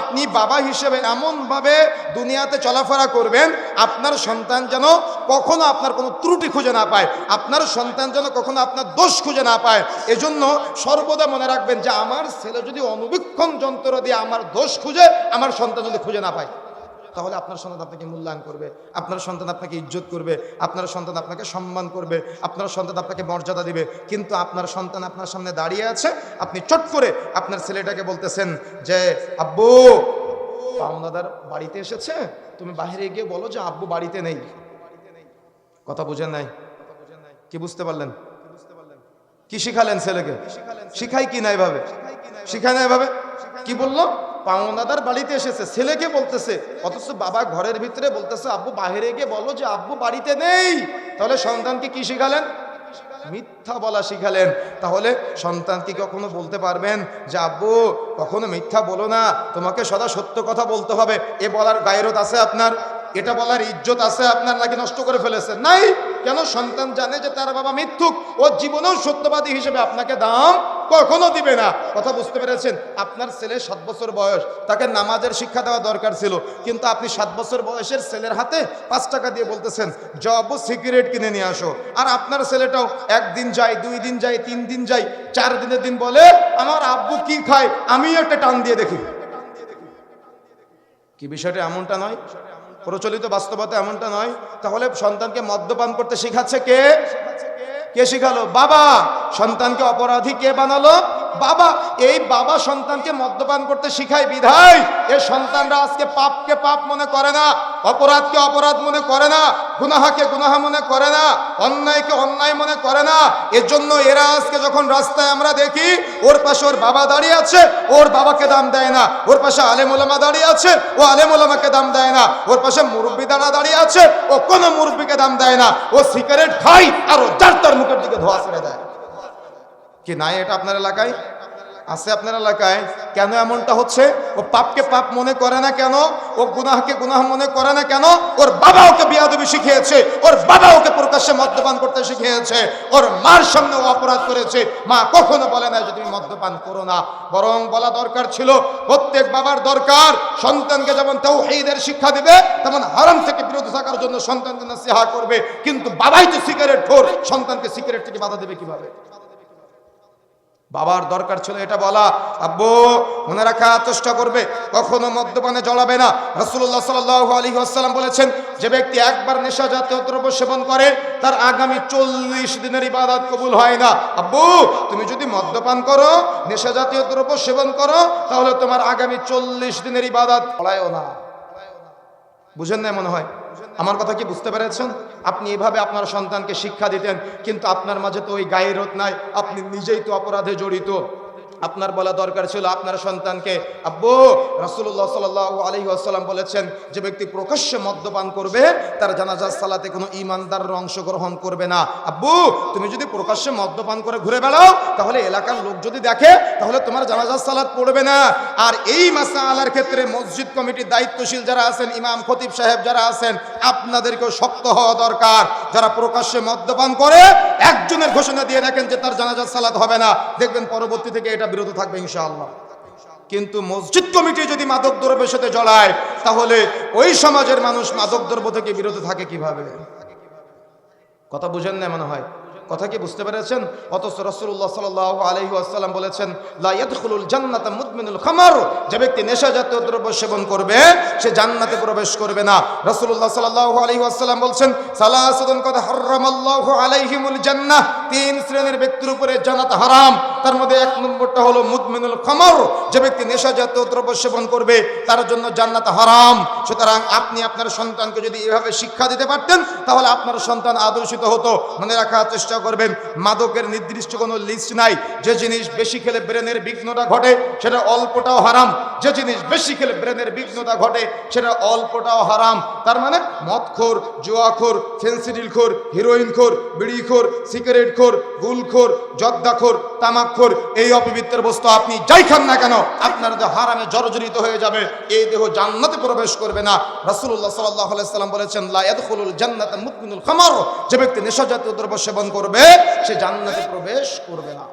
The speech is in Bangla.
আপনি বাবা হিসেবে এমনভাবে দুনিয়াতে চলাফেরা করবেন আপনার সন্তান যেন কখনো আপনার কোনো ত্রুটি খুঁজে না পায়, আপনার সন্তান যেন কখনো আপনার দোষ খুঁজে না পায়। এজন্য সর্বদা মনে রাখবেন যে আমার ছেলে যদি অনুবীক্ষণ যন্ত্র দিয়ে আমার দোষ খুঁজে, আমার সন্তান যদি খুঁজে না পায়, তাহলে আপনার সন্তান আপনাকে মূল্যায়ন করবে, আপনার সন্তান আপনাকে ইজ্জত করবে, আপনার সন্তান আপনাকে সম্মান করবে, আপনার সন্তান আপনাকে মর্যাদা দিবে। কিন্তু আপনার সন্তান আপনার সামনে দাঁড়িয়ে আছে, আপনি চট করে আপনার ছেলেটাকে বলতেছেন যে আব্বু পাওনাদার বাড়িতে এসেছে, তুমি বাইরে গিয়ে বলো যে আব্বু বাড়িতে নেই। কথা বুঝেন নাই? কি বুঝতে পারলেন? কি শিখালেন ছেলেকে? শিখাই কি না এভাবে? শিখায় না এভাবে? কি বললো? পাওনাদার বাড়িতে এসেছে, ছেলেকে বলতেছে, অথচ বাবা ঘরের ভিতরে বলতেছে আব্বু বাইরে গিয়ে বলো যে আব্বু বাড়িতে নেই। তাহলে সন্তানকে কি শিখালেন? মিথ্যা বলা শিখালেন। তাহলে সন্তান কি কখনো বলতে পারবেন যে আব্বু কখনো মিথ্যা বলো না, তোমাকে সদা সত্য কথা বলতে হবে? এ বলার গায়রত আছে আপনার? এটা বলার ইজ্জত আছে আপনার? নাকি নষ্ট করে ফেলেছেন? নাই। কেন? সন্তান জানে যে তার বাবা মিথ্যুক, ও জীবনেও সত্যবাদী হিসেবে আপনাকে দাম কখনো দিবে না। কথা বুঝতে পেরেছেন? আপনার ছেলে 7 বছর বয়স, তাকে নামাজের শিক্ষা দেওয়া দরকার ছিল, কিন্তু আপনি 7 বছর বয়সের ছেলের হাতে 5 টাকা দিয়ে বলতেছেন যাবো সিগারেট কিনে নিয়ে আসো। আর আপনার ছেলেটাও 1 দিন যায়, 2 দিন যায়, 3 দিন যায়, 4 দিনের দিন বলে আমার আব্বু কি খায় আমি একটা টান দিয়ে দেখি। কি বিষয়টা এমনটা নয়? প্রচলিত বাস্তবতা এমনটা নয়? তাহলে সন্তানকে মদ্যপান করতে শিখাচ্ছে কে? কে শিখালো? বাবা। সন্তানকে অপরাধী কে বানালো? বাবা। এই বাবা সন্তানকে মদ্যপান করতে শিখায় বিধায় এ সন্তানরা আজকে পাপকে পাপ মনে করে না, অপরাধকে অপরাধ মনে করে না, গুনাহাকে গুনাহ মনে করে না, অন্যায়কে অন্যায় মনে করে না। এজন্য এরা আজকে যখন রাস্তায় আমরা দেখি ওর পাশে ওর বাবা দাঁড়িয়ে আছে, ওর বাবাকে দাম দেয় না। ওর পাশে আলেম ওলামা দাঁড়িয়ে আছে, ও আলেম ওলামাকে দাম দেয় না। ওর পাশে মুরব্বি দাঁড়িয়ে আছে, ও কোনো মুরব্বিকে দাম দেয় না। ও সিগারেট খায় আর ও যার তার মুখের দিকে ধোঁয়া ছেড়ে দেয়। কি নাই এটা আপনার এলাকায়? আছে আপনার এলাকায়? কেন এমনটা হচ্ছে? ও পাপকে পাপ মনে করে না কেন? ও গুনাহকে গুনাহ মনে করে না কেন? ওর বাবা ওকে বিয়াদবি শিখিয়েছে, ওর বাবা ওকে প্রকাশ্যে মদ্যপান করতে শিখিয়েছে, ওর মার সামনে ও অপরাধ করেছে। মা কখনো বলে না যে তুমি মদ্যপান করো না, বরং বলা দরকার ছিল, প্রত্যেক বাবার দরকার সন্তানকে যেমন তাওহীদের শিক্ষা দিবে তেমন হারাম থেকে বিরত থাকার জন্য সন্তানকে নসিহত করবে। কিন্তু বাবাই তো সিগারেট খোর, সন্তানকে সিগারেট থেকে বাধা দেবে কিভাবে? বাবার দরকার ছিল এটা বলা, আব্বু মনে রাখার চেষ্টা করবে, কখনো মদ্যপানে জড়াবে না। রাসূলুল্লাহ সাল্লাল্লাহু আলাইহি ওয়াসাল্লাম বলেছেন, যে ব্যক্তি একবার নেশা জাতীয় দ্রব্য সেবন করে তার আগামী 40 দিনের ইবাদত কবুল হয় না। আব্বু তুমি যদি মদ্যপান করো, নেশা জাতীয় দ্রব্য সেবন করো, তাহলে তোমার আগামী 40 দিনের ইবাদত পড়ায়ও না। বুঝেন না মনে হয়? আমার কথা কি বুঝতে পেরেছেন? আপনি এভাবে আপনার সন্তানকে শিক্ষা দিতেন, কিন্তু আপনার মাঝে তো ওই গায়রত নাই, আপনি নিজেই তো অপরাধে জড়িত। আপনার বলা দরকার ছিল আপনার সন্তানকে, আব্বু রাসূলুল্লাহ সাল্লাল্লাহু আলাইহি ওয়াসাল্লাম বলেছেন, যে ব্যক্তি প্রকাশ্যে মদ্যপান করবে তার জানাজার সালাতে কোনো ঈমানদার অংশগ্রহণ করবে না। আব্বু তুমি যদি প্রকাশ্যে মদ্যপান করে ঘুরে বেড়াও, তাহলে এলাকার লোক যদি দেখে তাহলে তোমার জানাজার সালাত পড়বে না। আর এই মাসআলার ক্ষেত্রে মসজিদ কমিটির দায়িত্বশীল যারা আছেন, ইমাম খতিব সাহেব যারা আছেন, আপনাদেরকেও শক্ত হওয়া দরকার। যারা প্রকাশ্যে মদ্যপান করে একজনের ঘোষণা দিয়ে রাখেন যে তার জানাজার সালাত হবে না, দেখবেন পরবর্তী থেকে এটা বিরত থাকবে ইনশাআল্লাহ। কিন্তু মসজিদ কমিটি যদি মাদক দ্রব্যের সাথে জড়ায়, তাহলে ওই সমাজের মানুষ মাদক দ্রব্য থেকে বিরত থাকে কিভাবে? কথা বুঝেন না মনে হয়? কথা কি বুঝতে পেরেছেন? অথচ রাসূলুল্লাহ সাল্লাল্লাহু আলাইহি ওয়াসাল্লাম বলেছেন, লা ইয়াদখুলুল জান্নাতা মুদমিনুল খামার, যে ব্যক্তি নেশাজাতীয় দ্রব্য সেবন করবে সে জান্নাতে প্রবেশ করবে না। রাসূলুল্লাহ সাল্লাল্লাহু আলাইহি ওয়াসাল্লাম বলেন, সালাসাতুন কাদ হারামাল্লাহু আলাইহিমুল জান্নাহ, 3 শ্রেণীর ব্যক্তির উপরে জান্নাত হারাম। তার মধ্যে 1 নম্বরটা হলো মুদমিনুল খামার, যে ব্যক্তি নেশাজাতীয় দ্রব্য সেবন করবে তার জন্য জান্নাত হারাম। সুতরাং আপনি আপনার সন্তানকে যদি এভাবে শিক্ষা দিতে পারতেন, তাহলে আপনার সন্তান আদর্শিত হতো। মনে রাখার চেষ্টা করবেন, মাদকের নির্দিষ্ট কোনো লিস্ট নাই। যে জিনিস বেশি খেলে ব্রেনের বিঘ্নতা ঘটে সেটা অল্পটাও হারাম, যে জিনিস বেশি খেলে ব্রেনের বিঘ্নতা ঘটে সেটা অল্পটাও হারাম। তার মানে মদখোর, জুয়াখোর, ফেন্সিডিলখোর, হিরোইনখোর, বিড়িখোর, সিগারেটখোর, গুলখোর, জর্দাখোর, তামাকখোর, এই অপবিত্র বস্তু আপনি যাই খান না কেন আপনার দেহ হারামে জর্জরিত হয়ে যাবে, এই দেহ জান্নাতে প্রবেশ করবে না। রাসূলুল্লাহ সাল্লাল্লাহু আলাইহি ওয়াসাল্লাম বলেছেন, লা ইয়াদখুলুল জান্নাতা মুদমিনুল খামার, যে ব্যক্তি নেশাজাতীয় দ্রব্য সেবন করবে সে জান্নাতে প্রবেশ করবে না।